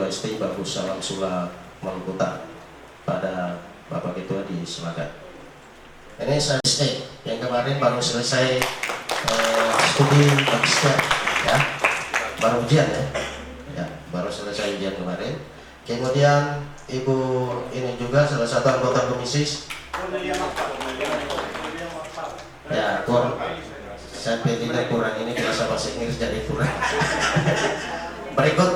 Ketua STI Bagus Salam Sula Maluku Utara pada Bapak Ketua di Selagat. Ini saya STI yang kemarin baru selesai studi magister, ya, baru ujian ya, baru selesai ujian kemarin. Kemudian Ibu ini juga salah satu anggota komisi. Ya, saya tidak kurang ini bahasa Inggris jadi kurang. Berikut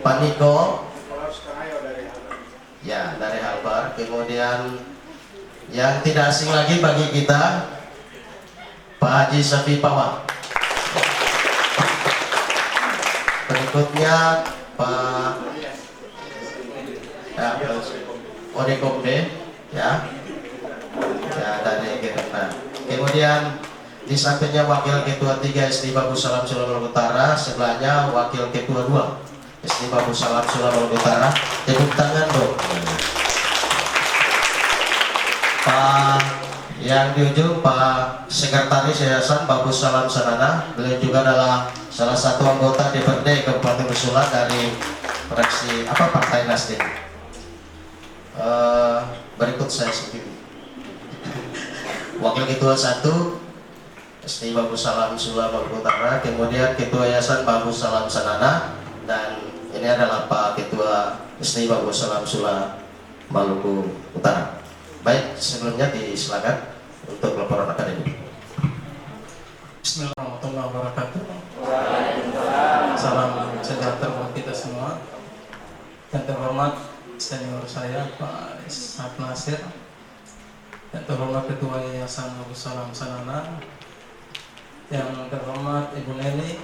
Pak Niko, ya, dari Halbar. Kemudian yang tidak asing lagi bagi kita, Pak Haji Safi Pawa. Berikutnya Pak Odekombe, ya, dari Gerena. Kemudian di sampingnya Wakil Ketua 3 SD Bagus Salam Sula Maluku Utara, sebelahnya Wakil Ketua 2 SD Bagus Salam Sula Maluku Utara. Tepuk tangan dong. Pak yang di ujung Pak Sekretaris Yayasan Bagus Salam Sanana, beliau juga adalah salah satu anggota DPRD Kabupaten Sula dari fraksi Partai Nasdem. Berikut saya sendiri. Wakil Ketua 1 SD Bagus Salam Sula Maluku Utara, kemudian Ketua Yayasan Bagus Salam Sanana, dan ini adalah Pak Ketua SD Bagus Salam Sula Maluku Utara. Baik, sebelumnya disilakan untuk laporan akademik. Bismillahirrahmanirrahim. Wabarakatuh. Salam sejahtera buat kita semua. Yang terhormat senior saya Pak Ishak Nasir, yang terhormat Ketua Yayasan Bagus Salam Sanana, yang terhormat Ibu Neni,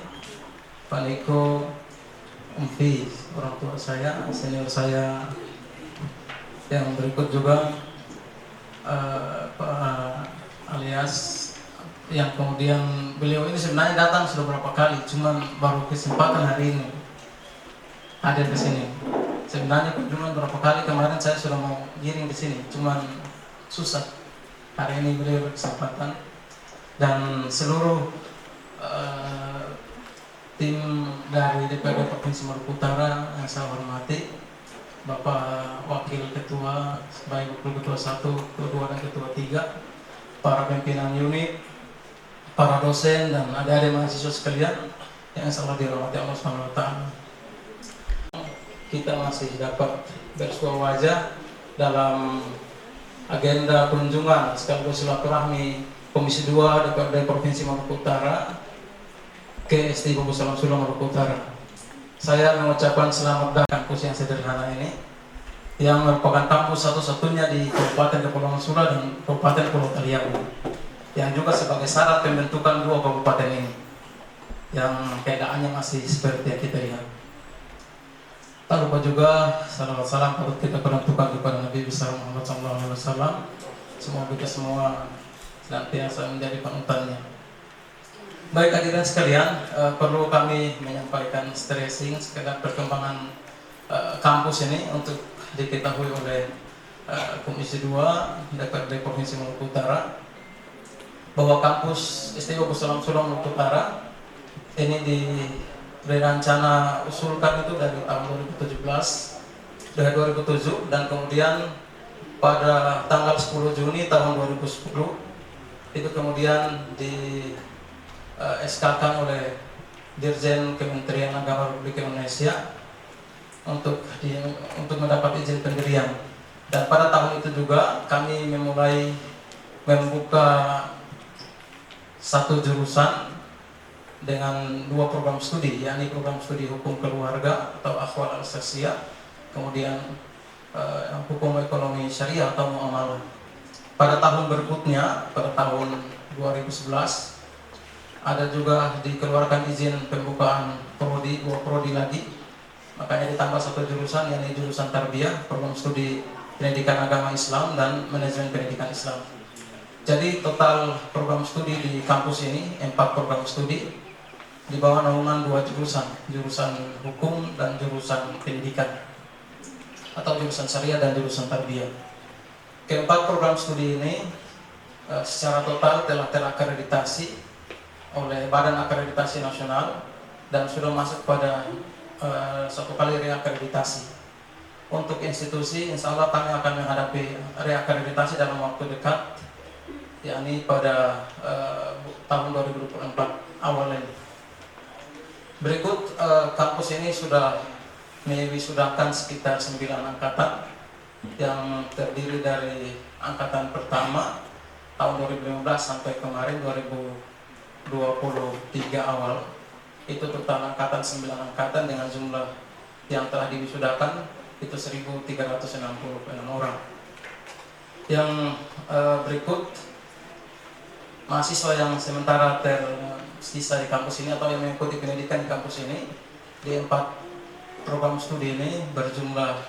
Pak Niko, Umfi, orang tua saya, senior saya. Yang berikut juga Pak alias, yang kemudian beliau ini sebenarnya datang sudah berapa kali, cuman baru kesempatan hari ini hadir di sini. Sebenarnya kunjungan berapa kali kemarin saya sudah mau giring di sini, cuman susah. Hari ini beliau berkesempatan, dan seluruh tim dari DPRD Provinsi Maluku Utara yang saya hormati, Bapak Wakil Ketua, baik Wakil Ketua 1, Ketua 2, dan Ketua 3, para pimpinan unit, para dosen, dan adik-adik mahasiswa sekalian yang selalu dirahmati Allah SWT. Kita masih dapat bersua wajah dalam agenda kunjungan sekaligus silaturahmi Komisi 2 DPRD Provinsi Maluku Utara ke SD Bagus Salam Sula Maluku Utara. Saya mengucapkan selamat datang kampus yang sederhana ini, yang merupakan kampus satu-satunya di Kabupaten Kepulauan Sula dan Kabupaten Pulau Taliabu, yang juga sebagai syarat pembentukan dua kabupaten ini, yang keadaannya masih seperti yang kita lihat. Tak lupa juga salam patut kita penentukan kepada Nabi besar Muhammad SAW. Semoga kita semua senantiasa menjadi panutannya. Baik hadirin sekalian, perlu kami menyampaikan stressing sekedar perkembangan kampus ini untuk diketahui oleh Komisi 2 DPRD Provinsi Maluku Utara, bahwa kampus SD Bagus Salam Sula Maluku Utara ini direncana usulkan itu dari tahun 2007, dan kemudian pada tanggal 10 Juni tahun 2010 itu kemudian di SK-kan oleh Dirjen Kementerian Agama Republik Indonesia untuk mendapat izin pendirian. Dan pada tahun itu juga kami memulai membuka satu jurusan dengan dua program studi, yakni program studi hukum keluarga atau akhwal al-syaksiyah, kemudian hukum ekonomi syariah atau muamalah. Pada tahun berikutnya, pada tahun 2011, ada juga dikeluarkan izin pembukaan prodi, dua prodi lagi, makanya ditambah satu jurusan, yakni jurusan tarbiyah, program studi pendidikan agama Islam dan manajemen pendidikan Islam. Jadi total program studi di kampus ini 4 program studi di bawah naungan 2 jurusan hukum dan jurusan pendidikan atau jurusan syariah dan jurusan tarbiyah. Keempat program studi ini secara total telah terakreditasi oleh Badan Akreditasi Nasional dan sudah masuk pada satu kali reakreditasi. Untuk institusi, insya Allah kami akan menghadapi reakreditasi dalam waktu dekat, yakni pada tahun 2024 awal ini. Berikut kampus ini sudah mewisudahkan sekitar 9 angkatan yang terdiri dari angkatan pertama tahun 2015 sampai kemarin 2023 awal. Itu total angkatan 9 angkatan dengan jumlah yang telah diwisudahkan itu 1.366 orang. Yang berikut mahasiswa yang sementara tersisa di kampus ini atau yang mengikuti pendidikan di kampus ini di 4 program studi ini berjumlah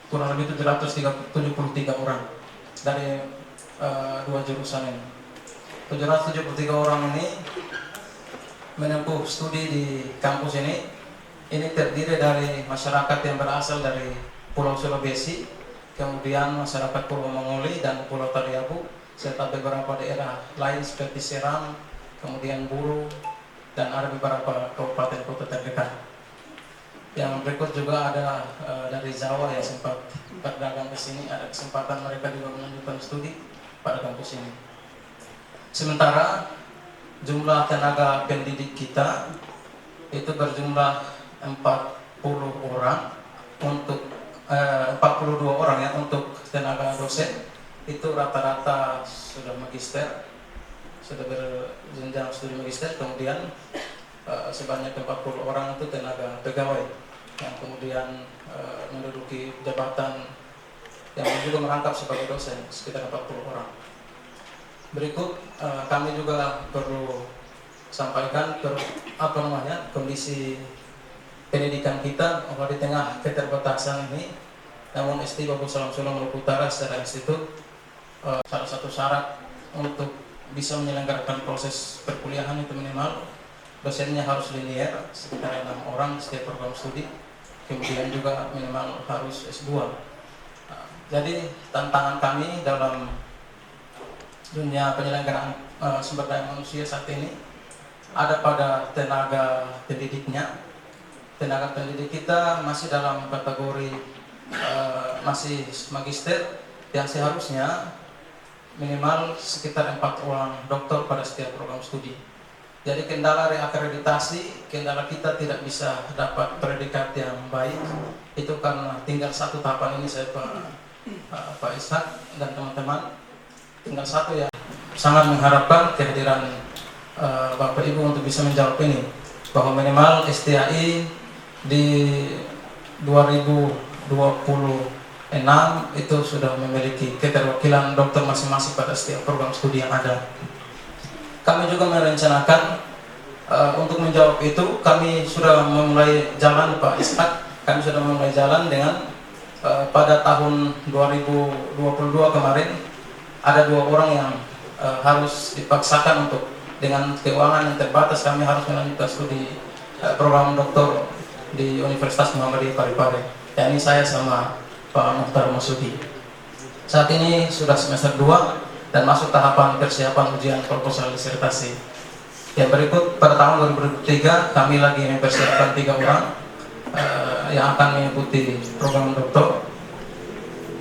kurang lebih 773 orang dari 2 jurusan ini. 773 orang ini menempuh studi di kampus ini. Ini terdiri dari masyarakat yang berasal dari Pulau Sulawesi, kemudian masyarakat Pulau Mongoli dan Pulau Taliabu, serta beberapa daerah lain seperti Serang, kemudian Buru, dan ada beberapa kabupaten kota terdekat. Yang berikut juga ada dari Jawa yang sempat berdagang ke sini, ada kesempatan mereka juga melanjutkan studi pada kampus ini. Sementara jumlah tenaga pendidik kita itu berjumlah 40 orang untuk 42 orang ya untuk tenaga dosen, itu rata-rata sudah magister, sudah berjenjang studi magister, kemudian sebanyak 40 orang itu tenaga pegawai yang kemudian menduduki jabatan yang juga merangkap sebagai dosen sekitar 40 orang. Berikut kami juga perlu sampaikan kondisi pendidikan kita di tengah keterbatasan ini. Namun SD Babul Salam Solo Maluku Utara secara institut salah satu syarat untuk bisa menyelenggarakan proses perkuliahan itu minimal dosennya harus linier sekitar 6 orang setiap program studi, kemudian juga minimal harus S2. Jadi tantangan kami dalam dunia penyelenggaraan sumber daya manusia saat ini ada pada tenaga pendidiknya. Tenaga pendidik kita masih dalam kategori masih magister yang seharusnya minimal sekitar 4 orang doktor pada setiap program studi. Jadi kendala reakreditasi, kendala kita tidak bisa dapat predikat yang baik itu karena tinggal 1 tahapan ini saya Pak Ishak dan teman-teman tinggal 1 ya. Sangat mengharapkan kehadiran Bapak Ibu untuk bisa menjawab ini, bahwa minimal STAI di 2026 itu sudah memiliki keterwakilan dokter masing-masing pada setiap program studi yang ada. Kami juga merencanakan untuk menjawab itu, kami sudah memulai jalan Pak Ishak, kami sudah memulai jalan dengan pada tahun 2022 kemarin ada 2 orang yang harus dipaksakan untuk dengan keuangan yang terbatas kami harus melanjutkan studi program doktor di Universitas Muhammadiyah Parepare. yakni saya sama Pak Mukhtar Masudi. Saat ini sudah semester 2 dan masuk tahapan persiapan ujian proposal disertasi. Yang berikut, pada tahun 2023 kami lagi mempersiapkan 3 orang yang akan mengikuti program doktor,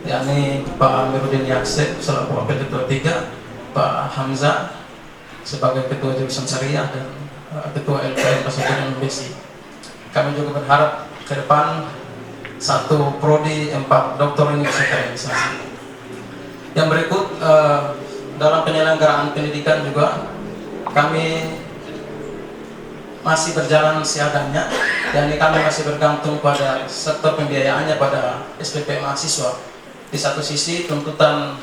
yakni Pak Amiruddin Yaksep selaku Wakil Ketua 3, Pak Hamzah sebagai Ketua Jurusan Syariah dan Ketua LKM Pasukun Besi. Kami juga berharap ke depan satu prodi 4 doktor ini bisa terrealisasi. Yang berikut, dalam penyelenggaraan pendidikan juga kami masih berjalan seadanya, dan kami masih bergantung pada sektor pembiayaannya pada SPP mahasiswa. Di satu sisi tuntutan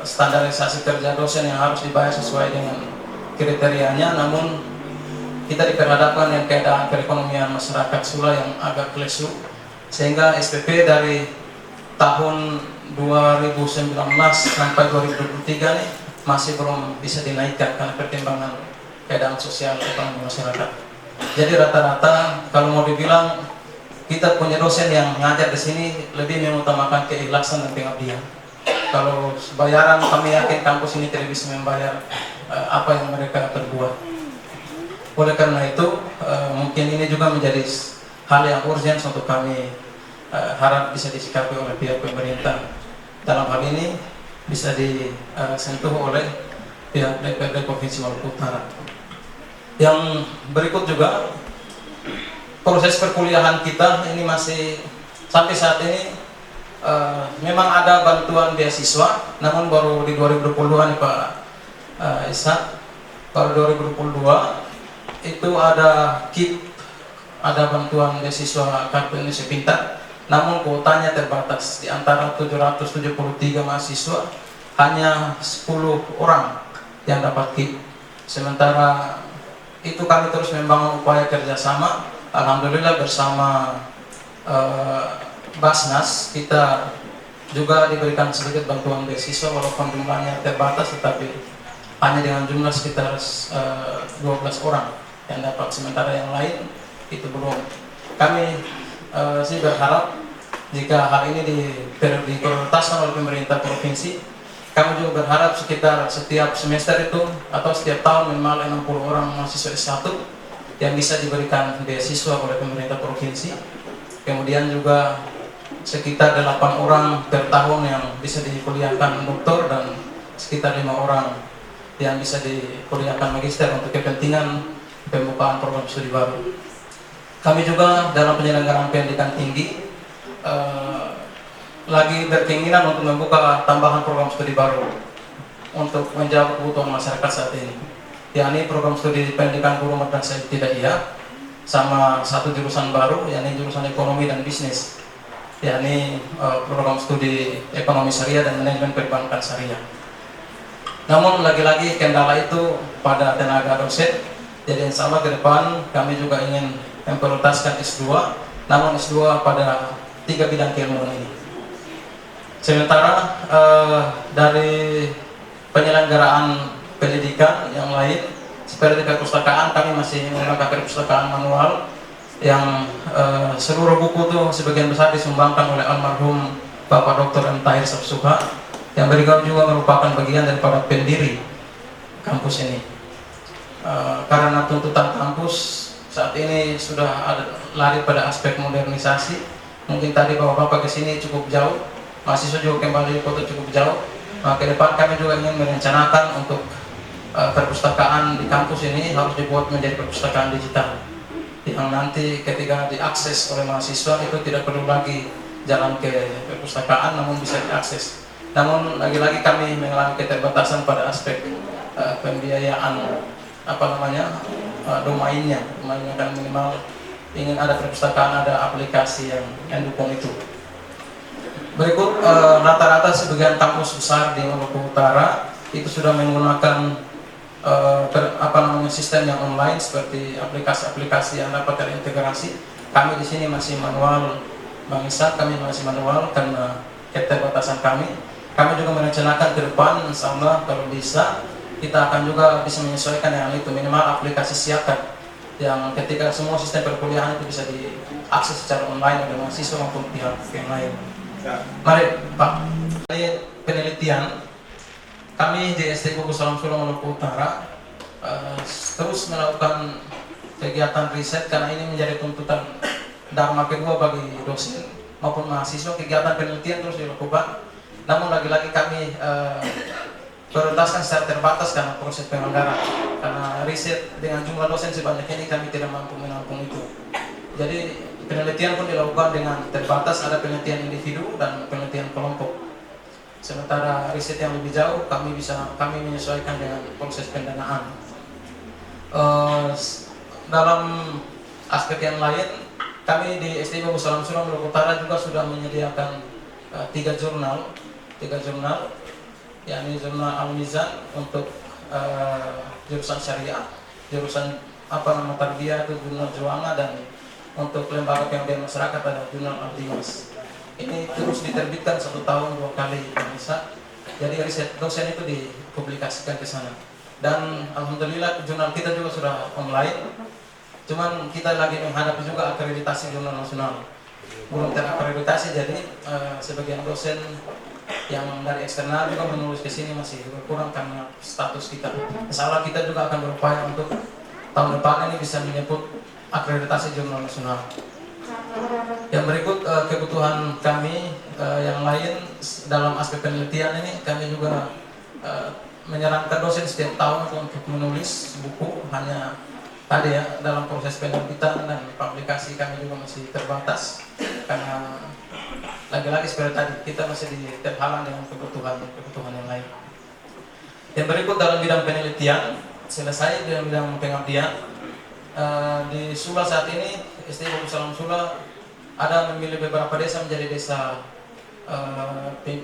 standarisasi kerja dosen yang harus dibayar sesuai dengan kriterianya, namun kita diperhadapkan dengan keadaan perekonomian masyarakat Sula yang agak lesu, sehingga SPP dari tahun 2019 sampai 2023 nih masih belum bisa dinaikkan karena pertimbangan keadaan sosial ekonomi masyarakat. Jadi rata-rata kalau mau dibilang kita punya dosen yang ngajar di sini lebih mengutamakan keikhlasan dan pengabdian. Kalau bayaran, kami yakin kampus ini tidak bisa membayar apa yang mereka perbuat. Oleh karena itu, mungkin ini juga menjadi hal yang urgent untuk kami harap bisa disikapi oleh pihak pemerintah. Dalam hal ini bisa disentuh oleh pihak DPRD Provinsi Maluku Utara. Yang berikut juga, proses perkuliahan kita ini masih sampai saat ini memang ada bantuan beasiswa, namun baru di 2020-an Pak Ishak, baru 2022 itu ada KIP, ada bantuan beasiswa Kartu Indonesia Pintar, namun kuotanya terbatas. Di antara 773 mahasiswa hanya 10 orang yang dapat KIP. Sementara itu kami terus membangun upaya kerjasama. Alhamdulillah bersama Basnas kita juga diberikan sedikit bantuan beasiswa, walaupun jumlahnya terbatas, tetapi hanya dengan jumlah sekitar 12 orang yang dapat, sementara yang lain itu belum. Kami sih berharap jika hal ini diprioritaskan oleh pemerintah provinsi, kami juga berharap sekitar setiap semester itu atau setiap tahun minimal 60 orang mahasiswa S1 yang bisa diberikan beasiswa oleh pemerintah provinsi. Kemudian juga sekitar 8 orang per tahun yang bisa dikuliahkan doktor, dan sekitar 5 orang yang bisa dikuliahkan magister untuk kepentingan pembukaan program studi baru. Kami juga dalam penyelenggaraan pendidikan tinggi lagi berkeinginan untuk membuka tambahan program studi baru untuk menjawab kebutuhan masyarakat saat ini, yakni program studi pendidikan guru madrasah ibtidaiyah sama satu jurusan baru, yakni jurusan ekonomi dan bisnis, yakni program studi ekonomi syariah dan manajemen perbankan syariah. Namun lagi-lagi kendala itu pada tenaga dosen. Jadi insya Allah ke depan kami juga ingin memprioritaskan S2, namun S2 pada 3 bidang keilmuan ini. Sementara dari penyelenggaraan pendidikan yang lain seperti perpustakaan, kami masih menggunakan perpustakaan manual yang seluruh buku itu sebagian besar disumbangkan oleh almarhum Bapak Dr. M. Tahir Sabsuha, yang beliau juga merupakan bagian daripada pendiri kampus ini. Karena tuntutan kampus saat ini sudah ada lari pada aspek modernisasi, mungkin tadi bapak-bapak ke sini cukup jauh, mahasiswa juga kembali kota cukup jauh. Ke depan kami juga ingin merencanakan untuk perpustakaan di kampus ini harus dibuat menjadi perpustakaan digital, yang nanti ketika diakses oleh mahasiswa itu tidak perlu lagi jalan ke perpustakaan, namun bisa diakses. Namun lagi-lagi kami mengalami keterbatasan pada aspek pembiayaan domainnya kan minimal ingin ada perpustakaan, ada aplikasi yang dukung itu. Berikut rata-rata sebagian kampus besar di Maluku Utara itu sudah menggunakan sistem yang online seperti aplikasi-aplikasi yang dapat terintegrasi. Kami di sini masih manual, Bang Ishak, kami masih manual karena keterbatasan kami. Kami juga merencanakan ke depan, insya Allah kalau bisa kita akan juga bisa menyesuaikan yang itu, minimal aplikasi siapkan yang ketika semua sistem perkuliahan itu bisa diakses secara online oleh mahasiswa maupun pihak yang lain. Mari Pak, ini penelitian kami di SD Gugus Salam Sulong Maluku Utara terus melakukan kegiatan riset karena ini menjadi tuntutan dharma kedua bagi dosen maupun mahasiswa. Kegiatan penelitian terus dilakukan, namun lagi-lagi kami prioritaskan secara terbatas karena proses penganggaran, karena riset dengan jumlah dosen sebanyak ini kami tidak mampu menampung itu. Jadi penelitian pun dilakukan dengan terbatas, ada penelitian individu dan penelitian kelompok. Sementara riset yang lebih jauh kami menyesuaikan dengan proses pendanaan. Dalam aspek yang lain, kami di SD Gugus Salam Sulong Maluku Utara juga sudah menyediakan 3 jurnal, yakni jurnal Al-Mizan untuk jurusan syariah, jurusan tarbiyah itu jurnal Juanga, dan untuk lembaga pengabdian masyarakat ada jurnal Al-Dimas. Ini terus diterbitkan 1 tahun 2 kali bisa. Jadi riset dosen itu dipublikasikan ke sana. Dan alhamdulillah jurnal kita juga sudah online. Cuman kita lagi menghadapi juga akreditasi jurnal nasional. Belum terakreditasi, jadi sebagian dosen yang dari eksternal juga menulis ke sini masih berkurang karena status kita. Insya Allah kita juga akan berupaya untuk tahun depan ini bisa menyebut akreditasi jurnal nasional. Yang berikut kebutuhan kami yang lain dalam aspek penelitian ini, kami juga menyarankan dosen setiap tahun untuk menulis buku. Hanya tadi ya, dalam proses penerbitan dan publikasi kami juga masih terbatas karena lagi-lagi seperti tadi kita masih terhalang dengan kebutuhan yang lain. Yang berikut dalam bidang penelitian, selesai dalam bidang pengabdian. Di Sula saat ini SD Bogor Salam Sula ada memilih beberapa desa menjadi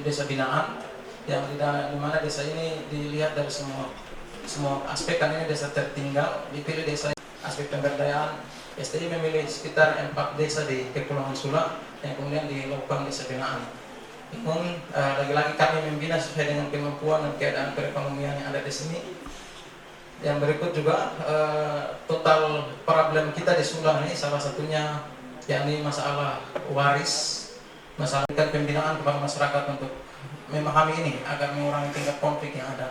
desa binaan, yang di mana desa ini dilihat dari semua aspek. Kan ini desa tertinggal, dipilih desa aspek pemberdayaan. STI memilih sekitar 4 desa di Kepulauan Sula yang kemudian dilakukan desa binaan. Namun lagi-lagi kami membina sesuai dengan kemampuan dan keadaan perekonomian yang ada di sini. Yang berikut juga total problem kita di Sula ini salah satunya yakni masalah waris, masalah pembinaan kepada masyarakat untuk memahami ini agar mengurangi tingkat konflik yang ada.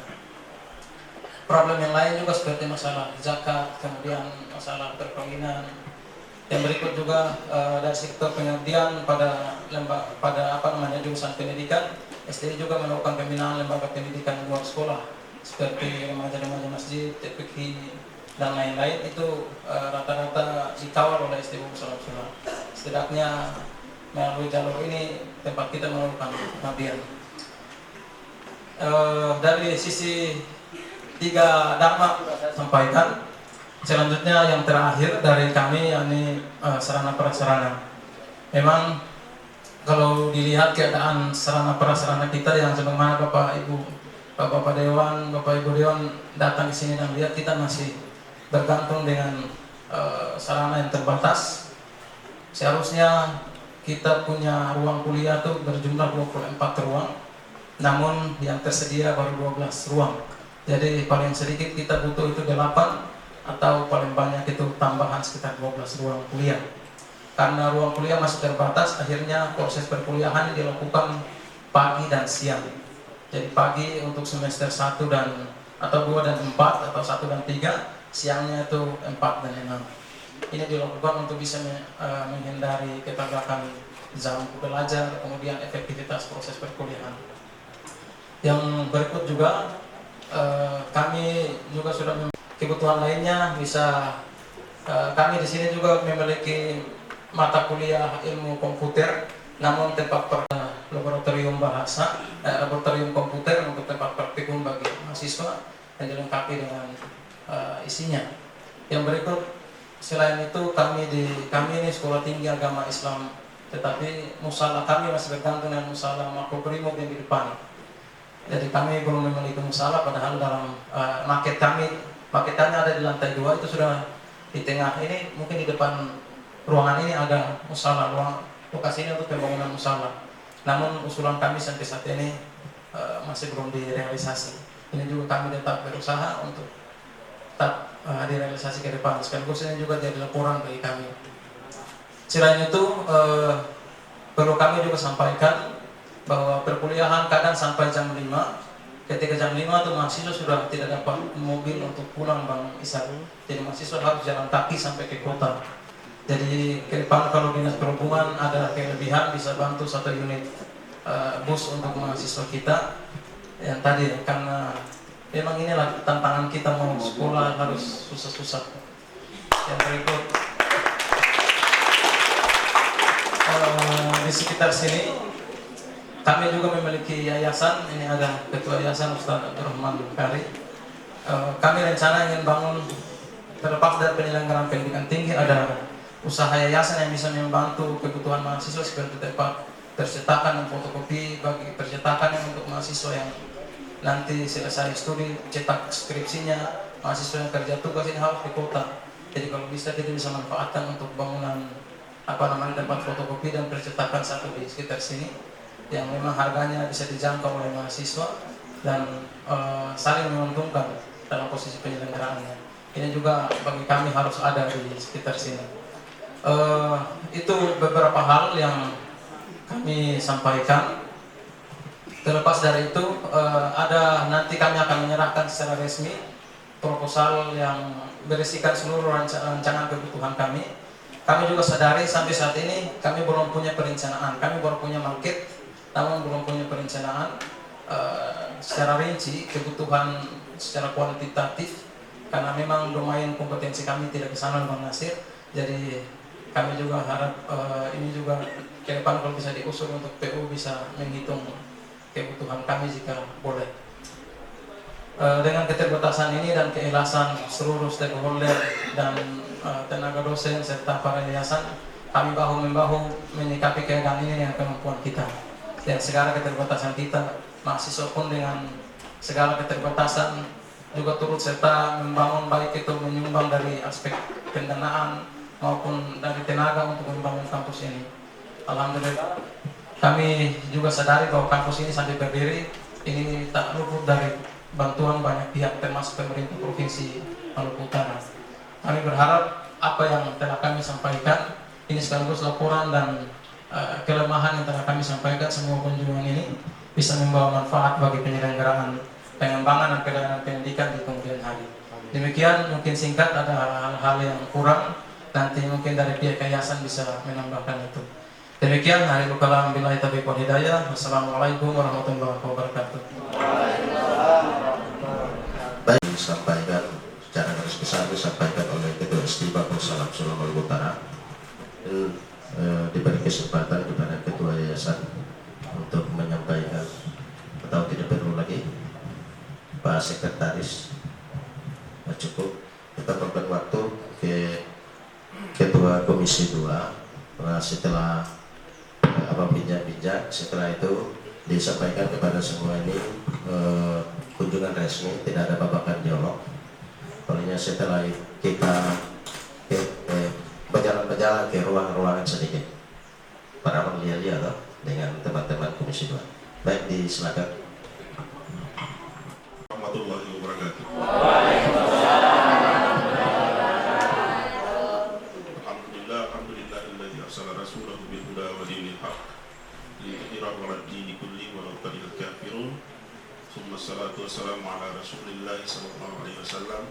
Problem yang lain juga seperti masalah zakat, kemudian masalah perkawinan. Yang berikut juga dari sektor pengabdian pada jurusan pendidikan, STI juga melakukan pembinaan lembaga pendidikan luar sekolah seperti remaja-remaja masjid, TPQ dan lain-lain. Itu rata-rata dikawal oleh STI Bogor Salam Sula. Setidaknya melalui jalur ini tempat kita melakukan pengabdian. Dari sisi 3 dharma sampaikan. Selanjutnya yang terakhir dari kami yakni sarana prasarana. Memang kalau dilihat keadaan sarana prasarana kita yang sebagaimana Bapak Ibu Dewan datang di sini dan lihat, kita masih bergantung dengan sarana yang terbatas. Seharusnya kita punya ruang kuliah tuh berjumlah 24 ruang, namun yang tersedia baru 12 ruang. Jadi paling sedikit kita butuh itu 8, atau paling banyak itu tambahan sekitar 12 ruang kuliah. Karena ruang kuliah masih terbatas, akhirnya proses perkuliahan dilakukan pagi dan siang. Jadi pagi untuk semester 1 dan atau 2 dan 4, atau 1 dan 3, siangnya itu 4 dan 6. Ini dilakukan untuk bisa menghindari keterbatasan jam belajar, kemudian efektivitas proses perkuliahan. Yang berikut juga kami juga sudah kebutuhan lainnya bisa kami di sini juga memiliki mata kuliah ilmu komputer, namun tempat laboratorium bahasa, laboratorium komputer untuk tempat praktikum bagi mahasiswa yang dilengkapi dengan isinya. Yang berikut, selain itu kami ini Sekolah Tinggi Agama Islam, tetapi musala kami masih bergantung dengan musala Makobrimob yang di depan. Jadi kami belum memiliki musala, padahal dalam maketannya ada di lantai 2, itu sudah di tengah ini, mungkin di depan ruangan ini ada musala, lokasi ini untuk pembangunan musala. Namun usulan kami sampai saat ini masih belum direalisasi. Ini juga kami tetap berusaha untuk tetap direalisasi ke depan. Sekaligus ini juga jadi laporan bagi kami. Selain itu perlu kami juga sampaikan bahwa perkuliahan kadang sampai jam 5. Ketika jam 5 itu mahasiswa sudah tidak dapat mobil untuk pulang Bang Isa. Jadi mahasiswa harus jalan kaki sampai ke kota. Jadi ke depan kalau Dinas Perhubungan ada kelebihan bisa bantu 1 unit bus untuk mahasiswa kita. Yang tadi karena memang inilah tantangan kita mau sekolah harus susah-susah. Yang berikut di sekitar sini kami juga memiliki yayasan. Ini ada ketua yayasan Ustaz Abdurrahman Bukari. Kami rencana ingin bangun, terlepas dari penyelenggaraan pendidikan tinggi, ada usaha yayasan yang bisa membantu kebutuhan mahasiswa seperti tempat percetakan dan fotokopi bagi percetakan yang untuk mahasiswa yang nanti selesai studi cetak skripsinya. Mahasiswa yang kerja tugas ini harus di kota. Jadi kalau bisa kita bisa manfaatkan untuk bangunan tempat fotokopi dan percetakan satu di sekitar sini, yang memang harganya bisa dijangkau oleh mahasiswa dan saling menguntungkan dalam posisi penyelenggaraannya. Ini juga bagi kami harus ada di sekitar sini. Itu beberapa hal yang kami sampaikan. Terlepas dari itu, ada nanti kami akan menyerahkan secara resmi proposal yang berisikan seluruh rancangan kebutuhan kami. Kami juga sadari sampai saat ini kami belum punya perencanaan, kami baru punya market, namun belum punya perencanaan secara rinci kebutuhan secara kuantitatif, karena memang domain kompetensi kami tidak ke sana Bang Nasir. Jadi kami juga harap ini juga ke depan kalau bisa diusul untuk PU bisa menghitung kebutuhan kami jika boleh. Dengan keterbatasan ini dan keikhlasan seluruh stakeholder dan tenaga dosen serta para yayasan, kami bahu-membahu menyikapi keadaan ini dengan kemampuan kita. Dan segala keterbatasan kita, mahasiswa pun dengan segala keterbatasan juga turut serta membangun, baik itu menyumbang dari aspek pendanaan maupun dari tenaga untuk membangun kampus ini. Alhamdulillah, kami juga sadari bahwa kampus ini sampai berdiri ini tak luput dari bantuan banyak pihak termasuk pemerintah Provinsi Maluku Utara. Kami berharap apa yang telah kami sampaikan ini sekaligus laporan dan kelemahan yang telah kami sampaikan semua kunjungan ini bisa membawa manfaat bagi penyelenggaraan pengembangan dan pelayanan pendidikan di kemudian hari. Demikian mungkin singkat, ada hal-hal yang kurang nanti mungkin dari pihak yayasan bisa menambahkan itu. Demikian, hari kalam billahi taufiq wal hidayah. Wassalamualaikum warahmatullahi wabarakatuh. Baik, disampaikan secara garis besar disampaikan oleh Ketua ST Bapus Salam Sula Maluku Utara. Diberi kesempatan kepada Ketua Yayasan untuk menyampaikan, atau tidak perlu lagi Pak Sekretaris, cukup kita berikan waktu ke Ketua Komisi 2 setelah bincang-bincang, setelah itu disampaikan kepada semua ini kunjungan resmi, tidak ada babakan dialog. Pokoknya setelah kita berjalan-berjalan ke ruang-ruangan sedikit para melihat-lihat dengan teman-teman Komisi 2. Baik, disilakan. Warahmatullahi wabarakatuh. Alhamdulillahilladzi arsala rasulahu bil huda wa dinil haqq liyudhhirahu 'alad dini kulli walau karihal kafirun. Tsumma salatu wassalamu ala Rasulillah sallallahu alaihi wasallam.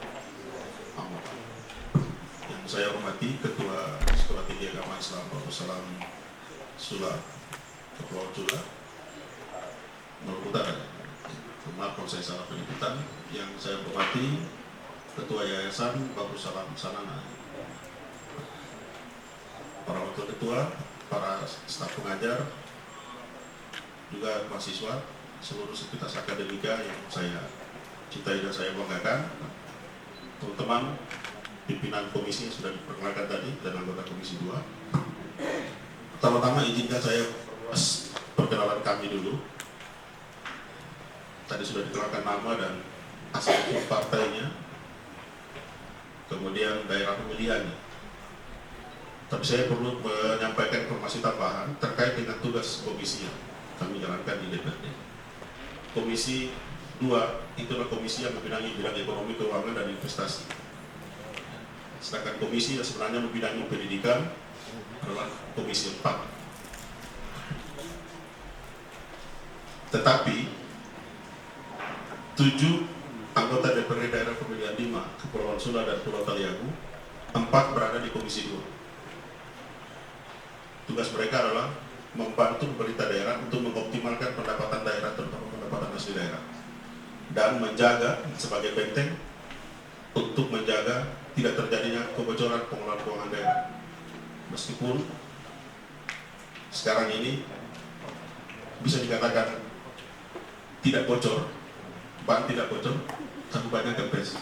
Yang saya hormati Ketua Sekolah Tinggi Agama Islam Prof. Salam Sula, Kepulauan Sula, Maluku Utara. Maaf kalau saya salah penyebutan. Yang saya hormati Ketua Yayasan Bapak Salam Sanana, para wakil ketua, para staf pengajar, juga mahasiswa, seluruh sivitas akademika yang saya cintai dan saya banggakan, teman-teman pimpinan komisi yang sudah diperkenalkan tadi dan anggota Komisi 2. Pertama-tama izinkan saya perkenalan kami dulu. Tadi sudah dikenalkan nama dan asal usul partainya, kemudian daerah pemilihannya. Tapi saya perlu menyampaikan informasi tambahan terkait dengan tugas komisi yang kami jalankan di DPRD. Komisi 2 itulah komisi yang membidangi bidang ekonomi, keuangan, dan investasi. Sedangkan komisi yang sebenarnya membidangi pendidikan adalah komisi 4. Tetapi 7 anggota DPRD daerah pemilihan 5 Kepulauan Sula dan Pulau Taliabu, 4 berada di komisi 2. Tugas mereka adalah membantu pemerintah daerah untuk mengoptimalkan pendapatan daerah, terutama pendapatan asli daerah, dan menjaga sebagai benteng untuk menjaga tidak terjadinya kebocoran pengelolaan keuangan daerah. Meskipun sekarang ini bisa dikatakan tidak bocor, ban tidak bocor, tapi banyak kempes.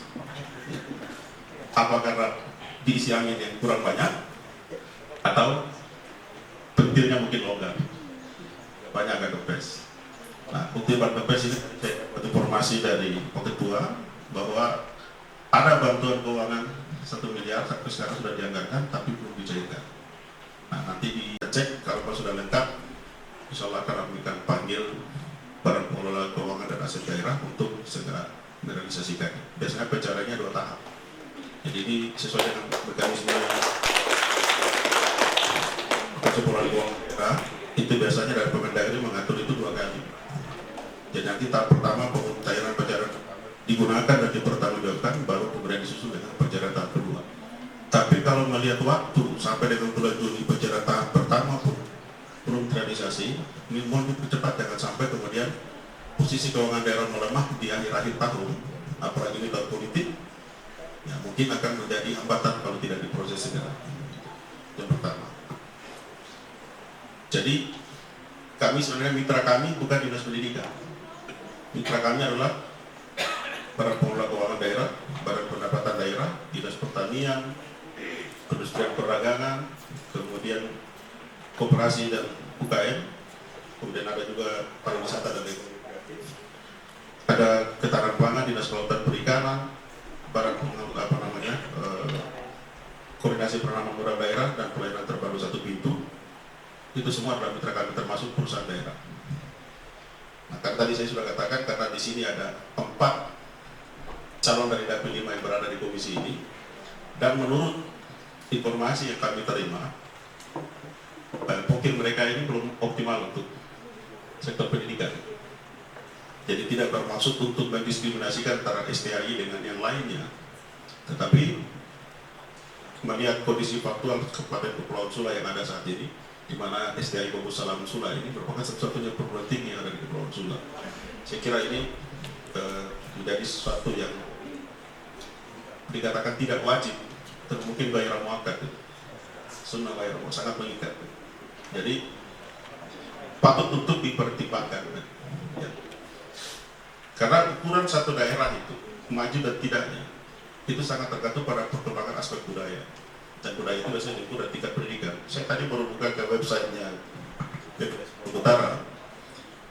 Apa karena diisi angin yang kurang banyak, atau pentilnya mungkin longgar, banyak agak kempes. Nah, bukti ban kempes ini informasi dari Pak Ketua bahwa ada bantuan keuangan 1 miliar sampai sekarang sudah dianggarkan tapi belum dicairkan. Nah, nanti dicek kalau sudah lengkap, insya Allah akan memberikan panggil Badan Pengelola Keuangan dan Aset Daerah untuk segera merealisasikan. Biasanya pencariannya 2 tahap. Jadi ini sesuai dengan mekanisme kecukupan uang daerah, itu biasanya dari Kemendagri mengatur itu 2 kali. Jadi nanti tahap pertama pencairan digunakan dan dipertanggungjawabkan, baru Tapi kalau melihat waktu sampai dengan bulan Juni pencairan tahap pertama pun belum terrealisasi, ini mohon dipercepat, jangan sampai kemudian posisi keuangan daerah melemah di akhir-akhir tahun, apalagi ini tahun politik, ya mungkin akan menjadi hambatan kalau tidak diproses segera. Yang pertama. Jadi kami sebenarnya mitra kami bukan dinas pendidikan. Mitra kami adalah Badan Pengelola Keuangan Daerah, Badan Pendapatan Daerah, Dinas Pertanian, Perindustrian Perdagangan, kemudian Koperasi dan UKM, kemudian ada juga pariwisata dan ekonomi kreatif, ada Ketahanan Pangan, Dinas Kelautan Perikanan, Badan Koordinasi Penanaman Modal Daerah dan Pelayanan Terpadu Satu Pintu. Itu semua adalah mitra kami, termasuk perusahaan daerah. Nah, kan tadi saya sudah katakan, karena di sini ada 4 calon dari Dapil 5 yang berada di komisi ini, dan menurut informasi yang kami terima, mungkin mereka ini belum optimal untuk sektor pendidikan. Jadi tidak bermaksud untuk mendiskriminasikan antara STAI dengan yang lainnya, tetapi melihat kondisi faktual Kabupaten Kepulauan Sula yang ada saat ini, di mana STAI Bobo Salam Sula ini merupakan satu-satunya perguruan tinggi yang ada di Kepulauan Sula. Saya kira ini menjadi sesuatu yang dikatakan tidak wajib, mungkin gairah muakkad, sunnah gairah sangat mengikat. Jadi patut untuk dipertimbangkan, ya. Karena ukuran satu daerah itu maju dan tidaknya itu sangat tergantung pada perkembangan aspek budaya, dan budaya itu biasanya diukur dari tingkat pendidikan. Saya tadi baru buka ke websitenya Maluku Utara.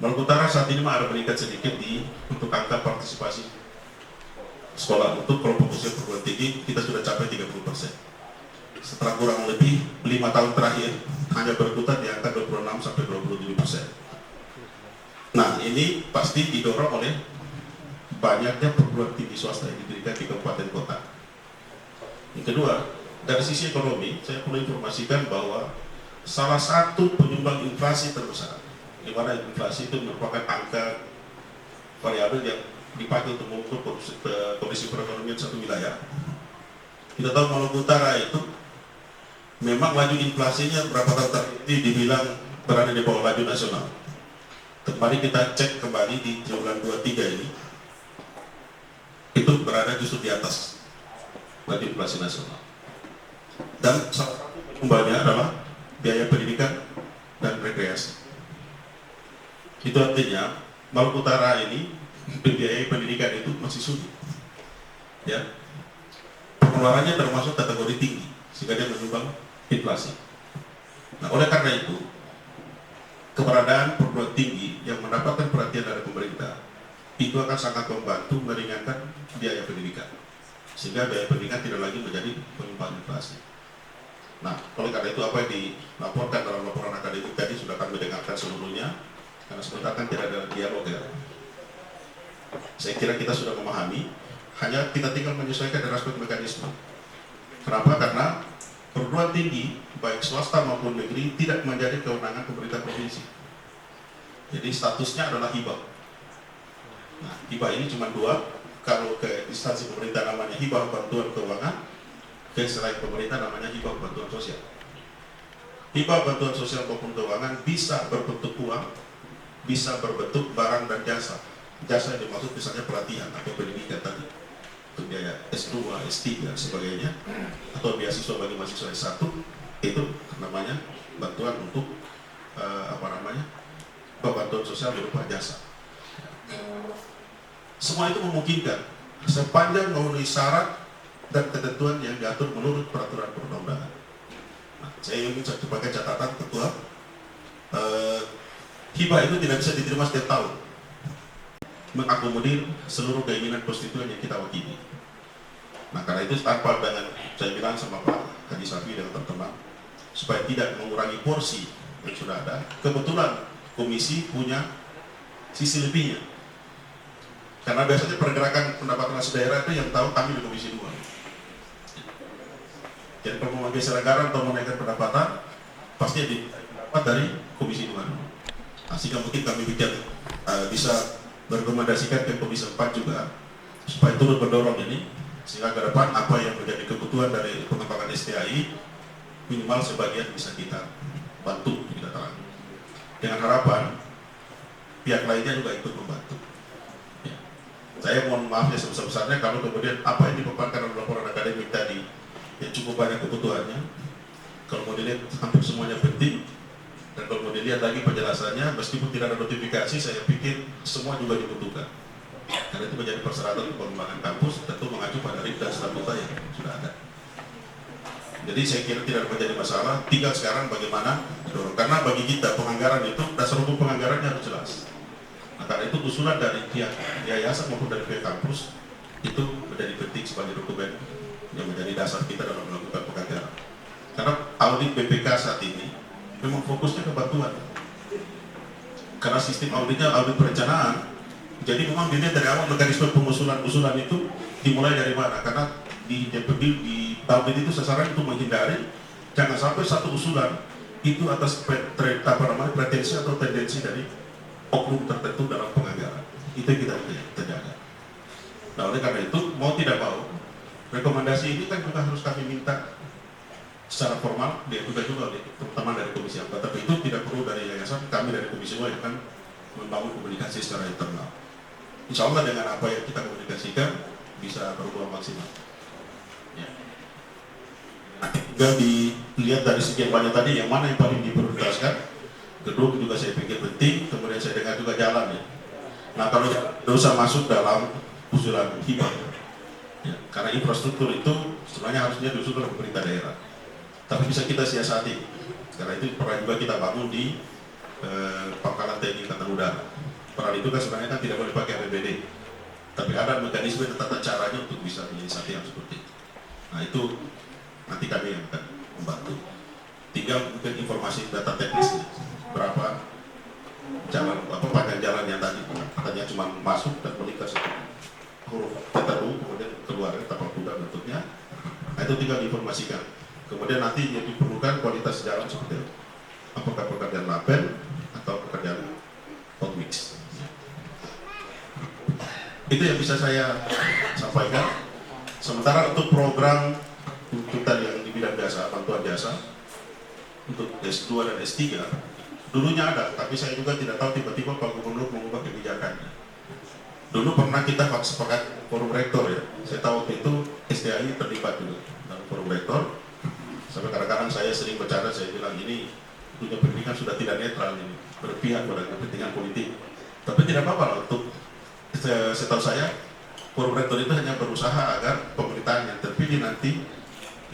Maluku Utara saat ini ada meningkat sedikit untuk angka partisipasi sekolah untuk kelompok usia perguruan tinggi, kita sudah capai 30%. Setelah kurang lebih 5 tahun terakhir hanya berkutat di angka 26-27%. Nah, ini pasti didorong oleh banyaknya perguruan tinggi swasta yang didirikan di kabupaten kota. Yang kedua, dari sisi ekonomi, saya perlu informasikan bahwa salah satu penyumbang inflasi terbesar, di mana inflasi itu merupakan angka variabel yang dipakai untuk mengukur kondisi perekonomian satu wilayah. Kita tahu Maluku Utara itu memang laju inflasinya berapa tahun terakhir ini dibilang berada di bawah laju nasional. Kembali kita cek kembali di triwulan 23 ini, itu berada justru di atas laju inflasi nasional. Dan salah satu penyumbangnya adalah biaya pendidikan dan rekreasi. Itu artinya Maluku Utara ini biaya pendidikan itu masih sulit, ya. Pengeluarannya termasuk kategori tinggi sehingga dia menyumbang inflasi. Nah, oleh karena itu keberadaan perguruan tinggi yang mendapatkan perhatian dari pemerintah itu akan sangat membantu meringankan biaya pendidikan, sehingga biaya pendidikan tidak lagi menjadi penyumbang inflasi. Nah, oleh karena itu apa yang dilaporkan dalam laporan akademik tadi sudah kami dengarkan seluruhnya, karena sebentar kan tidak ada dialog, ya. Saya kira kita sudah memahami, hanya kita tinggal menyesuaikan dari aspek mekanisme. Kenapa? Karena perguruan tinggi, baik swasta maupun negeri, tidak menjadi kewenangan pemerintah provinsi. Jadi statusnya adalah hibah. Nah, hibah ini cuma 2, kalau ke instansi pemerintah namanya hibah bantuan keuangan, ke selain pemerintah namanya hibah bantuan sosial. Hibah bantuan sosial maupun keuangan bisa berbentuk uang, bisa berbentuk barang dan jasa. Jasa yang dimaksud misalnya pelatihan atau pendidikan tadi, untuk biaya S2, S3 dan sebagainya, atau beasiswa bagi mahasiswa S1, itu namanya bantuan untuk bantuan sosial berupa jasa. Semua itu memungkinkan sepanjang memenuhi syarat dan ketentuan yang diatur menurut peraturan perundang-undangan. Nah, saya ingin sebagai catatan ketua, hibah itu tidak bisa diterima setiap tahun, mengakomodir seluruh keinginan konstituen yang kita wakili. Nah, karena itu tanpa dengan saya bilang sama Pak Haji Safi dan teman-teman, supaya tidak mengurangi porsi yang sudah ada, kebetulan komisi punya sisi lebihnya. Karena biasanya pergerakan pendapatan asli daerah itu yang tahu kami di komisi 2. Jadi kalau mau geser anggaran atau menaikkan pendapatan, pasti didapat dari komisi 2. Nah, sehingga mungkin kami bisa merekomendasikan ke Komisi 4 juga supaya turut mendorong ini, sehingga ke depan apa yang menjadi kebutuhan dari pengembangan masyarakat STAI minimal sebagian bisa kita bantu, kita terangkan. Dengan harapan pihak lainnya juga ikut membantu. Ya. Saya mohon maaf ya sebesar-besarnya kalau kemudian apa yang dipaparkan dalam laporan akademik tadi yang cukup banyak kebutuhannya, kalau mau dilihat hampir semuanya penting, dan kalau mau dilihat lagi penjelasannya, meskipun tidak ada notifikasi, saya pikir semua juga dibutuhkan. Karena itu menjadi persyaratan pengembangan kampus, tentu mengacu pada RIP dan statuta yang sudah ada. Jadi saya kira tidak menjadi masalah, tinggal sekarang bagaimana dorong. Karena bagi kita penganggaran itu, dasar hukum penganggarannya harus jelas. Nah, karena itu usulan dari pihak yayasan maupun dari pihak kampus, itu menjadi penting sebagai dokumen yang menjadi dasar kita dalam melakukan penganggaran. Karena audit BPK saat ini memang fokusnya ke bantuan. Karena sistem auditnya audit perencanaan, jadi memang dilihat dari awal mekanisme pengusulan-usulan itu dimulai dari mana. Karena di audit itu sasaran untuk menghindari jangan sampai satu usulan itu atas pretensi atau tendensi dari oknum tertentu dalam penganggaran. Itu yang kita terjaga. Nah, oleh karena itu mau tidak mau rekomendasi ini kan juga harus kami minta secara formal diajukan juga terutama dari Komisi Ampat, tapi itu tidak perlu dari yayasan, kami dari Komisi 2 yang akan membangun komunikasi secara internal. Insya Allah dengan apa yang kita komunikasikan bisa berubah maksimal. Ya. Nah, tinggal dilihat dari sekian banyak tadi yang mana yang paling diprioritaskan. Kedua juga saya pikir penting, kemudian saya dengar juga jalan ya. Nah kalau tidak usah masuk dalam usulan hibah, ya, karena infrastruktur itu sebenarnya harusnya diusul oleh pemerintah daerah. Tapi bisa kita siasati, karena itu pernah juga kita bangun di Pangkalan TNI Angkatan Udara. Peran itu kan sebenarnya kan tidak boleh pakai APBD, tapi ada mekanisme dan tata caranya untuk bisa menyiasati yang seperti itu. Nah itu nanti kami yang akan membantu. Tinggal mungkin informasi data teknis berapa jalan, apa panjang jalan yang tadi katanya cuma masuk dan melintas huruf TTU kemudian keluar tapal kuda bentuknya. Nah itu tinggal diinformasikan. Kemudian nanti yang diperlukan kualitas jalan seperti itu. Apakah pekerjaan lapen atau pekerjaan hot mix. Itu yang bisa saya sampaikan. Sementara untuk program tuntutan yang di bidang jasa, bantuan jasa untuk S2 dan S3 dulunya ada, tapi saya juga tidak tahu tiba-tiba Pak Gubernur mengubah kebijakannya. Dulu pernah kita sepakat forum rektor ya, saya tahu waktu itu STAI terlibat juga dalam forum rektor. Sampai kadang-kadang saya sering bercanda, saya bilang ini dunia pendidikan sudah tidak netral ini, berpihak pada kepentingan politik. Tapi tidak apa-apa untuk setahu saya forum rektor itu hanya berusaha agar pemerintahan yang terpilih nanti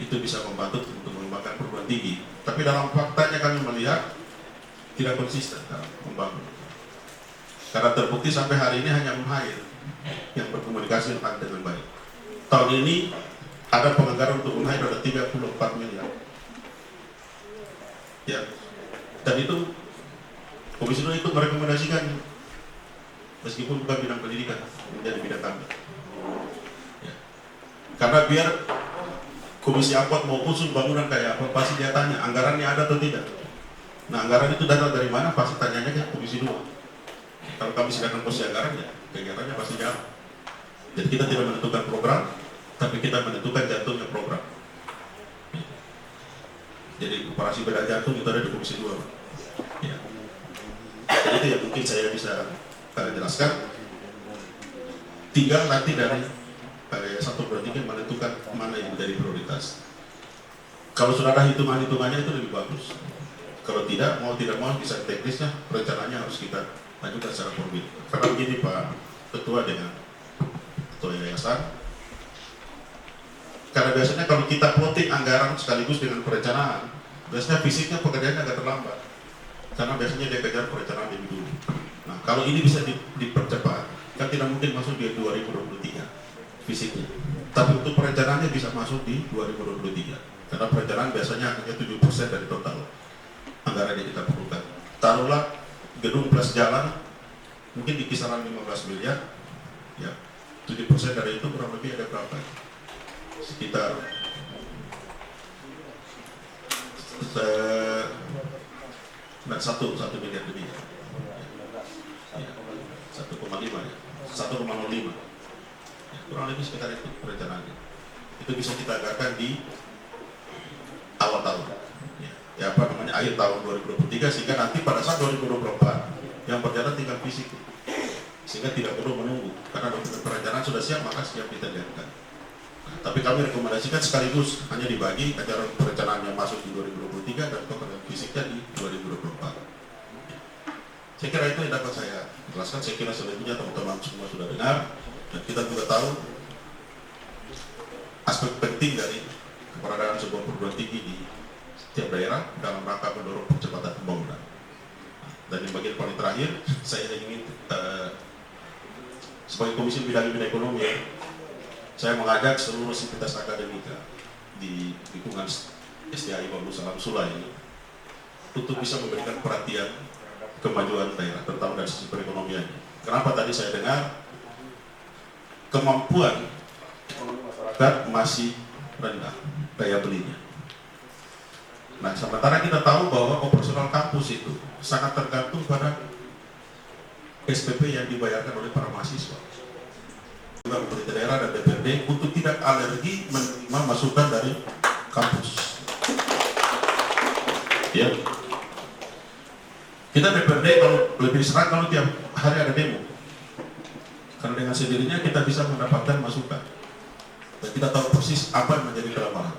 itu bisa membantu untuk mengembangkan perguruan tinggi. Tapi dalam faktanya kami melihat tidak konsisten dalam membangun. Karena terbukti sampai hari ini hanya Unhair yang berkomunikasi dengan baik. Tahun ini ada penganggaran untuk Unhair ada 34 miliar. Ya. Dan itu Komisi 2 ikut merekomendasikan meskipun bukan bidang pendidikan, menjadi bidang kami. Ya. Karena biar Komisi Ampat mau usul bangunan kayak apa, pasti dia tanya anggarannya ada atau tidak. Nah anggaran itu datang dari mana, pasti tanyanya ke Komisi 2. Kalau kami sedangkan posisi anggaran ya, kegiatannya pasti jalan. Jadi kita tidak menentukan program, tapi kita menentukan jantungnya program. Jadi operasi bedah jantung itu ada di Komisi 2. Ya. Jadi itu yang mungkin saya bisa jelaskan. Tinggal nanti dari satu perhatikan menentukan mana yang menjadi prioritas. Kalau sudah ada hitungan-hitungannya itu lebih bagus. Kalau tidak mau bisa teknisnya rencananya harus kita ajukan secara formil. Karena begini Pak Ketua dengan Ketua Yayasan, karena biasanya kalau kita plotting anggaran sekaligus dengan perencanaan, biasanya fisiknya pekerjaannya agak terlambat. Karena biasanya dia kejar perencanaan lebih dulu. Nah kalau ini bisa dipercepat, kan tidak mungkin masuk di 2023 fisiknya. Tapi untuk perencanaannya bisa masuk di 2023. Karena perencanaan biasanya hanya 7% dari total anggaran yang kita perlukan. Taruhlah gedung plus jalan mungkin di kisaran 15 miliar, ya 7% dari itu kurang lebih ada berapa? Sekitar 1 miliar lebih, ya. 1,5 ya, 1,05, ya, kurang lebih sekitar itu perencanaannya. Itu bisa kita anggarkan di akhir tahun 2023, sehingga nanti pada saat 2024 yang berjalan tinggal fisik, sehingga tidak perlu menunggu karena dokumen perencanaan sudah siap, maka siap diterjemahkan. Tapi kami rekomendasikan sekaligus hanya dibagi agar perencanaan yang masuk di 2023 dan dokumen fisiknya di 2024. Saya kira itu yang dapat saya jelaskan. Saya kira selebihnya teman-teman semua sudah dengar, dan kita juga tahu aspek penting dari keberadaan sebuah perguruan tinggi di setiap daerah dalam rangka mendorong percepatan pembangunan. Dan di bagian paling terakhir, saya ingin sebagai Komisi Bidang Ekonomi, saya mengajak seluruh sivitas akademika di lingkungan SDAI Babus Salam Sula ini untuk bisa memberikan perhatian kemajuan daerah, terutama dari sisi perekonomian. Kenapa tadi saya dengar kemampuan masyarakat masih rendah daya belinya. Nah, sementara kita tahu bahwa operasional kampus itu sangat tergantung pada SPP yang dibayarkan oleh para mahasiswa. Juga pemerintah daerah dan DPRD untuk tidak alergi menerima masukan dari kampus. Ya. Kita DPRD kalau lebih serang kalau tiap hari ada demo. Karena dengan sendirinya kita bisa mendapatkan masukan. Dan kita tahu persis apa yang menjadi kelemahan.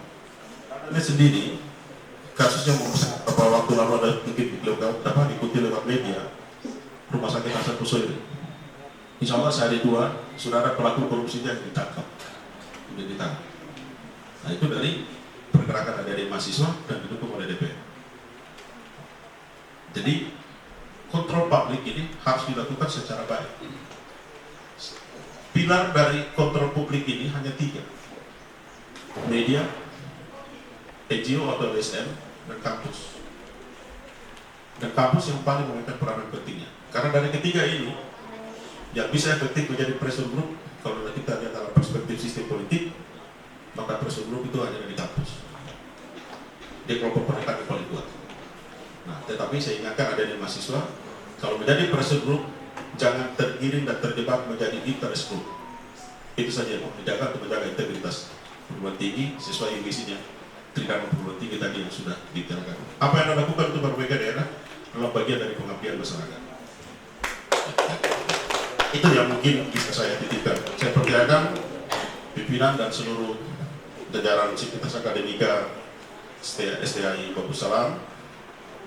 Ini sendiri, kasusnya beberapa waktu lalu ada mungkin diikuti lewat media, Rumah Sakit Hasan Hussein. Insya Allah sehari dua sudah ada pelaku korupsinya yang ditangkap. Nah, itu dari pergerakan dari mahasiswa dan didukung oleh DPR. Jadi kontrol publik ini harus dilakukan secara baik. Pilar dari kontrol publik ini hanya 3: media, NGO atau LSM, dan kampus. Dan kampus yang paling memainkan peranan pentingnya. Karena dari ketiga ini yang bisa efektif menjadi pressure group, kalau kita lihat dalam perspektif sistem politik, maka pressure group itu hanya dari kampus. Dia kelompok penekan yang paling kuat. Nah, tetapi saya ingatkan ada di mahasiswa, kalau menjadi pressure group, jangan tergiring dan terjebak menjadi interest group. Itu saja yang mau dijaga untuk menjaga integritas perguruan tinggi sesuai misinya Tridharma Perguruan Tinggi tadi yang sudah detailkan. Apa yang Anda lakukan untuk berbagai daerah adalah bagian dari pengabdian masyarakat. Itu yang mungkin bisa saya titipkan. Saya percayakan pimpinan dan seluruh jajaran sivitas akademika SDAI Babus Salam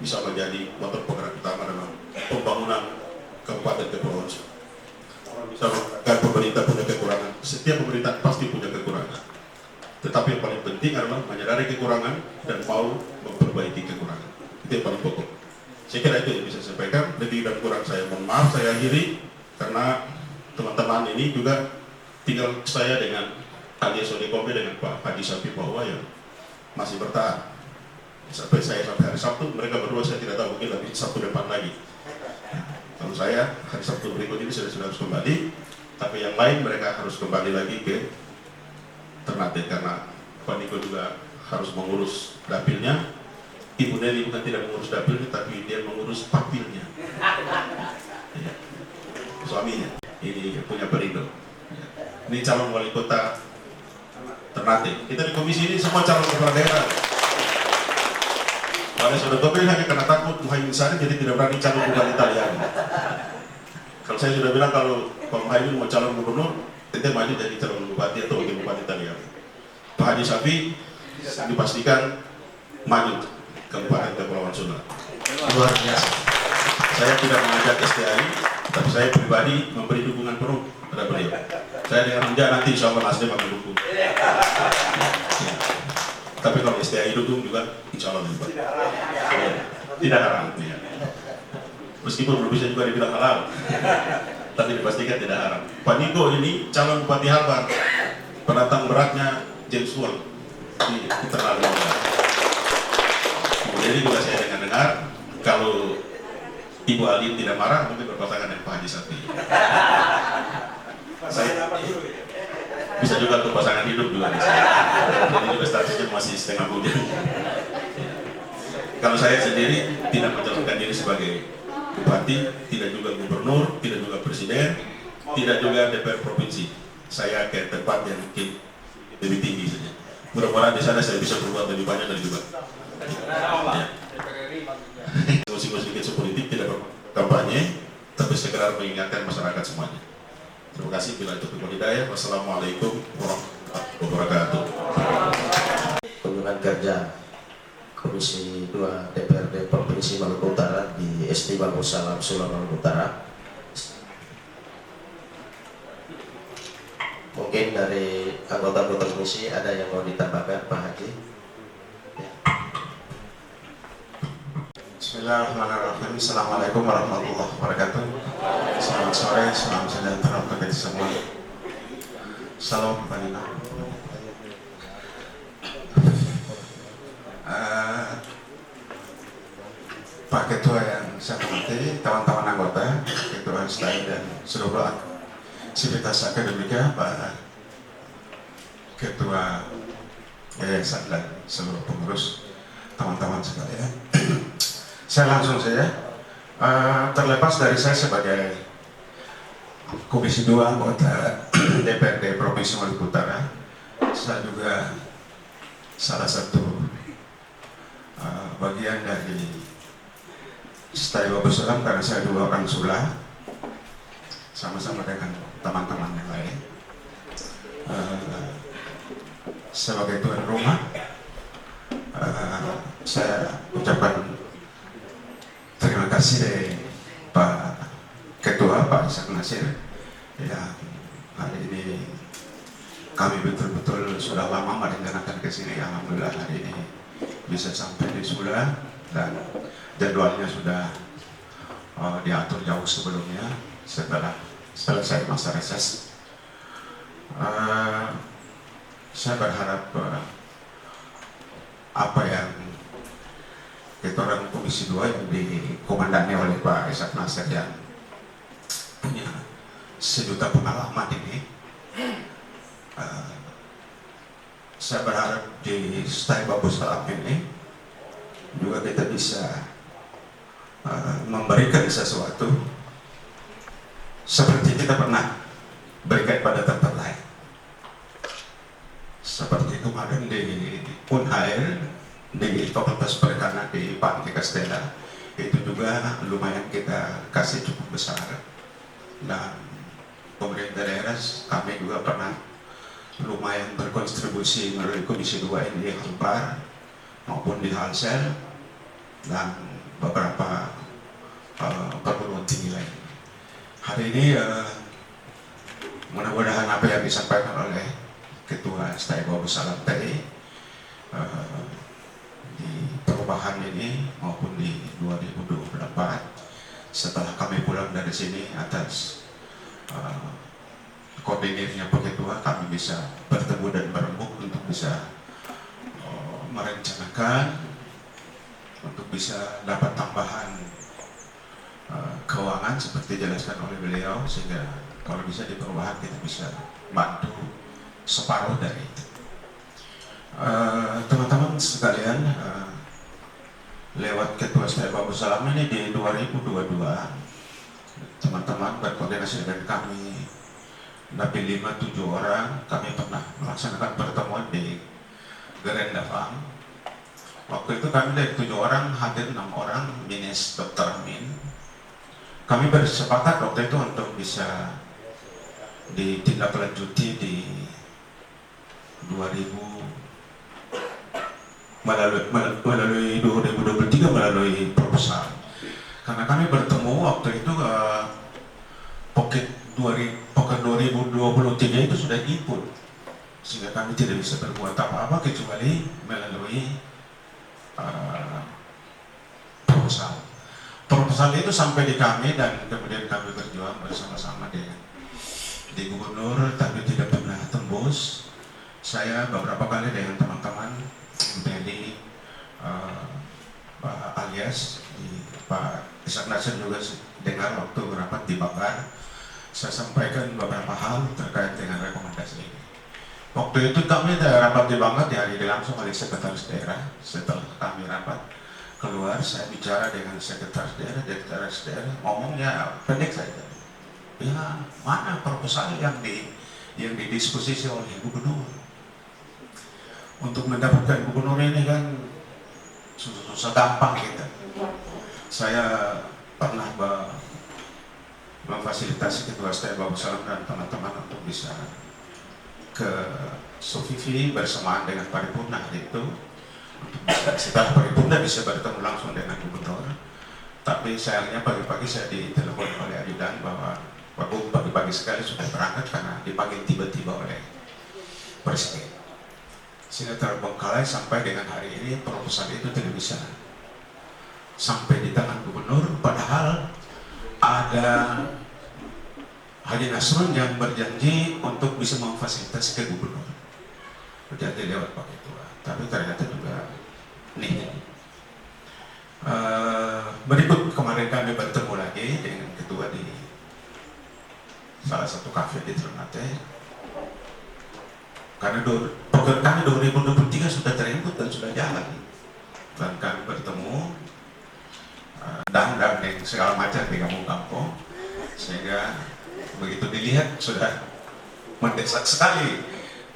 bisa menjadi motor penggerak utama dalam pembangunan Kabupaten Kepulauan Seribu. Bisa mengatakan pemerintah punya kekurangan, setiap pemerintah pasti punya kekurangan. Tetapi yang paling penting adalah menyadari kekurangan dan mau memperbaiki kekurangan. Itu yang paling pokok. Saya kira itu yang bisa saya sampaikan. Lebih dan kurang saya mohon maaf, saya akhiri karena teman-teman ini juga tinggal saya dengan Haji Sodekombe dengan Pak Haji Sapi Bahwa yang masih bertahan. Sampai hari Sabtu, mereka berdua saya tidak tahu, mungkin lebih Sabtu depan lagi. Kalau saya hari Sabtu berikut ini sudah harus kembali, tapi yang lain mereka harus kembali lagi ke Ternate karena Pak Niko juga harus mengurus dapilnya. Ibu Neli bukan tidak mengurus dapilnya, tapi dia mengurus papilnya. Ya. Suaminya, ini punya Perindo. Ya. Ini calon wali kota Ternate. Kita di komisi ini semua calon kepala daerah. Kalau sudah Topel hanya karena takut Muhaimin Sari jadi tidak berani calon bupati Italiani. Kalau saya sudah bilang kalau Pak Muhaimin mau calon gubernur, kita maju jadi calon bupati atau wakil bupati Italiani. Pak Haji Safi dipastikan maju Kabupaten Kepulauan Sula. Luar biasa. Saya tidak mengajak SDAI, tapi saya pribadi memberi dukungan penuh pada beliau. Saya dengan Hamzah nanti insya Allah Nasdem akan dukung. Ya. Tapi kalau SDAI dukung juga insya Allah juga. Tidak haram. Ya. Meskipun belum bisa juga dibilang halal, tapi dipastikan tidak haram. Pak Niko ini calon Bupati Halbar, penantang beratnya James Wong di internal Golkar. Jadi juga saya dengar kalau Ibu Ali tidak marah, mungkin berpasangan dengan Pak Haji Sapi. Saya bisa juga untuk pasangan hidup juga. Jadi juga statusnya masih setengah bulan. Kalau saya sendiri tidak mencalonkan diri sebagai bupati, tidak juga gubernur, tidak juga presiden, tidak juga DPR provinsi. Saya ke tempat yang mungkin lebih tinggi saja. Mudah-mudahan di sana saya bisa berbuat lebih banyak dan juga. Ya. Musik-musik politik tidak berkampanye, tapi sekedar mengingatkan masyarakat semuanya. Terima kasih. Bila itu hidayah. Wassalamualaikum warahmatullahi wabarakatuh. Kunjungan kerja Komisi 2 DPRD Provinsi Maluku Utara di SD Bangku Salam, Sulawesi Maluku Utara. Mungkin dari anggota-anggota komisi ada yang mau ditambahkan, Pak Haji? Bismillahirrahmanirrahim. Assalamualaikum warahmatullahi wabarakatuh. Selamat sore, salam sejahtera untuk kita semua. Salam Panina. Pak Ketua yang saya hormati, teman-teman anggota, Ketua STI dan seluruh sivitas akademika, Pak Ketua Yayasan dan seluruh pengurus, teman-teman sekalian. Saya langsung saja, terlepas dari saya sebagai Komisi 2 anggota DPRD Provinsi Maluku Utara, saya juga salah satu bagian dari STI Bangku Salam karena saya dua orang Sula, sama-sama dengan teman-teman yang lain. Sebagai tuan rumah, saya ucapkan terima kasih dari Pak Ketua, Pak Ishak Nasir, yang hari ini kami betul-betul sudah lama merencanakan ke sini. Alhamdulillah hari ini bisa sampai di Sula dan jadwalnya sudah diatur jauh sebelumnya setelah selesai masa reses. Saya berharap apa yang kita orang Komisi 2 yang dikomandani oleh Pak Ishak Nasir yang punya sejuta pengalaman ini, saya berharap di STI Bangku Salam ini juga kita bisa memberikan sesuatu seperti kita pernah berikan pada tempat lain. Seperti kemarin di Unhair, di Fakultas Perikanan di Pantai Kastela, itu juga lumayan kita kasih cukup besar. Dan pemerintah daerah kami juga pernah lumayan berkontribusi melalui Komisi 2 ini di Halbar maupun di Halsel dan beberapa perguruan tinggi lain. Hari ini mudah-mudahan apa yang disampaikan oleh Ketua STI Bangku Salam tadi di perubahan ini maupun di 2024 setelah kami pulang dari sini atas koordinirnya Pak Ketua, kami bisa bertemu dan berembuk untuk bisa merencanakan untuk bisa dapat tambahan keuangan seperti dijelaskan oleh beliau, sehingga kalau bisa di perubahan kita bisa bantu separuh dari itu. Teman-teman sekalian, lewat Ketua STI Bangku Salam ini di 2022 teman-teman berkoordinasi dengan kami Nabi 5-7 orang, kami pernah melaksanakan pertemuan di Gerenda Farm. Waktu itu kami dari 7 orang hadir 6 orang minus Dr. Amin. Kami bersepakat waktu itu untuk bisa ditindaklanjuti di 2023 melalui proposal. Karena kami bertemu waktu itu pocket 2023 itu sudah input, sehingga kami tidak bisa berbuat apa-apa kecuali melalui proposal. Proposal itu sampai di kami dan kemudian kami berjuang bersama-sama di gubernur, tapi tidak pernah tembus. Saya beberapa kali dengan teman-teman dari Pak Alias, Pak Ishak Nasir juga dengar waktu rapat di Banggar. Saya sampaikan beberapa hal terkait dengan rekomendasi ini. Waktu itu kami rapat di Banggar dihadiri langsung oleh sekretaris daerah. Setelah kami rapat keluar, saya bicara dengan sekretaris daerah, ngomongnya pendek saja. Ya, mana proposal yang didiskusisi oleh gubernur? Untuk mendapatkan gubernur ini kan susah gampang kita. saya pernah memfasilitasi Ketua STI Bagus Salam dan teman-teman untuk bisa ke Sofifi bersamaan dengan paripurna hari itu. Setelah paripurna bisa bertemu langsung dengan gubernur. Tapi sayangnya pagi-pagi saya ditelepon oleh ajudan bahwa Pak Gub pagi-pagi sekali sudah berangkat karena dipanggil tiba-tiba oleh Presiden. Sehingga terbengkalai sampai dengan hari ini proposal itu tidak bisa sampai di tangan gubernur, padahal ada Haji Nasrun yang berjanji untuk bisa memfasilitasi ke gubernur, berjanji lewat Pak Ketua, tapi ternyata juga nih. Berikut kemarin kami bertemu lagi dengan Ketua di salah satu kafe di Ternate, karena program kami 2023 sudah terinput dan sudah jalan, dan kami bertemu dan segala macam di kampung-kampung, sehingga begitu dilihat sudah mendesak sekali.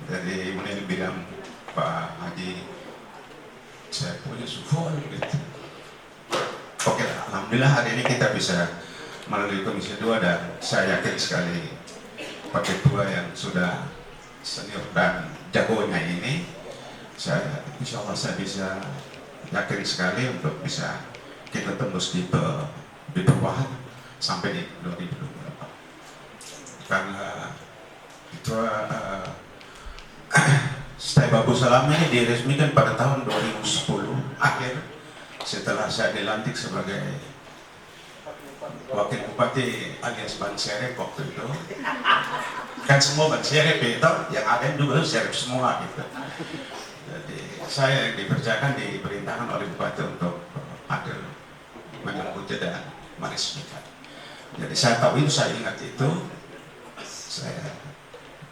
Jadi Munir bilang, Pak Haji, saya punya sufol gitu. Oke, alhamdulillah hari ini kita bisa melalui Komisi 2 dan saya yakin sekali Pak Ketua yang sudah senior dan jagonya ini, saya insya Allah saya bisa yakin sekali untuk bisa kita tembus di perubahan sampai di 2024. Karena itu STI Bagus Salam ini diresmikan pada tahun 2010 akhir, setelah saya dilantik sebagai Wakil Bupati alias Ban Serep waktu itu. Kan semua Ban Serep itu, yang ada juga Serep semua gitu. Jadi saya yang dipercayakan, diperintahkan oleh Bupati untuk adil menyambut dan meresmikan. Jadi saya tahu itu, saya ingat itu, saya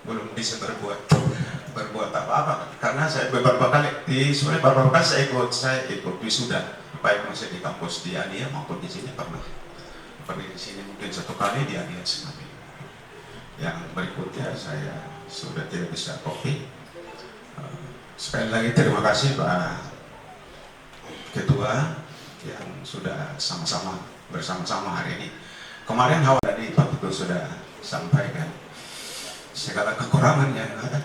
belum bisa berbuat apa-apa karena saya beberapa kali saya ikut wisuda, baik masih di kampus di Adia maupun di sini pernah di sini mungkin satu kali di Adia sekali. Yang berikutnya saya sudah tidak bisa kopi. Sekali lagi terima kasih Pak Ketua yang sudah bersama-sama hari ini. Kemarin awal tadi Pak Ketua sudah sampaikan segala kekurangan yang ada.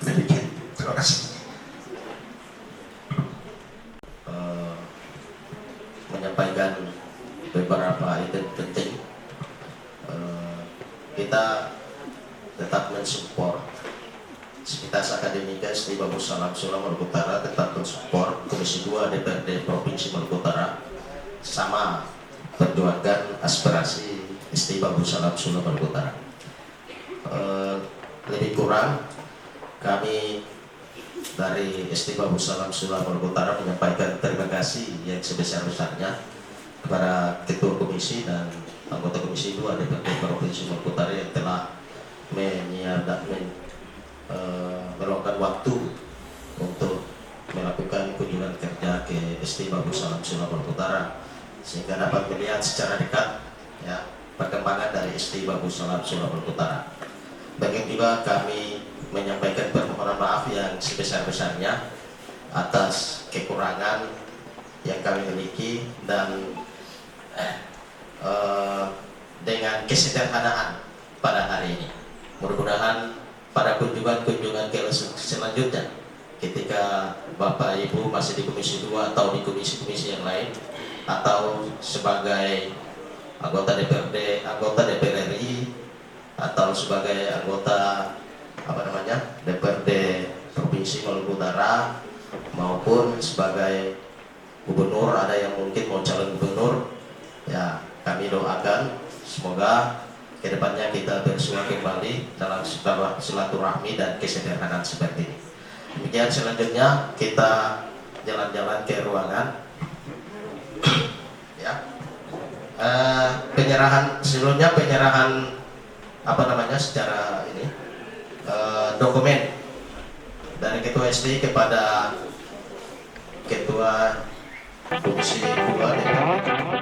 Demikian, terima kasih. Menyampaikan beberapa item penting. Kita tetap mensupport Sivitas Akademika STI Bagus Salam Sula Maluku Utara, tetap mensupport Komisi 2 DPRD Provinsi Maluku Utara sama perjuangkan aspirasi STI Bagus Salam Sula Maluku Utara. Lebih kurang kami dari STI Bagus Salam Sula Maluku Utara menyampaikan terima kasih yang sebesar-besarnya kepada Ketua Komisi dan anggota Komisi 2 DPRD Provinsi Maluku Utara yang telah meluangkan waktu untuk melakukan kunjungan kerja ke STI Bagus Salam Sula Maluku Utara, sehingga dapat melihat secara dekat ya perkembangan dari STI Bagus Salam Sula Maluku Utara. Bagian juga kami menyampaikan permohonan maaf yang sebesar-besarnya atas kekurangan yang kami miliki, dan dengan kesederhanaan pada hari ini. Mudah-mudahan pada kunjungan-kunjungan selanjutnya, ketika Bapak Ibu masih di Komisi 2 atau di komisi-komisi yang lain, atau sebagai anggota DPRD, anggota DPR RI, atau sebagai anggota DPRD Provinsi Maluku Utara, maupun sebagai gubernur, ada yang mungkin mau calon gubernur, ya kami doakan semoga kedepannya kita bersua kembali dalam silaturahmi dan kesederhanaan seperti ini. Demikian, selanjutnya kita jalan-jalan ke ruangan. Ya, sebelumnya penyerahan secara ini dokumen dari Ketua STI kepada Ketua Komisi 2 DPRD.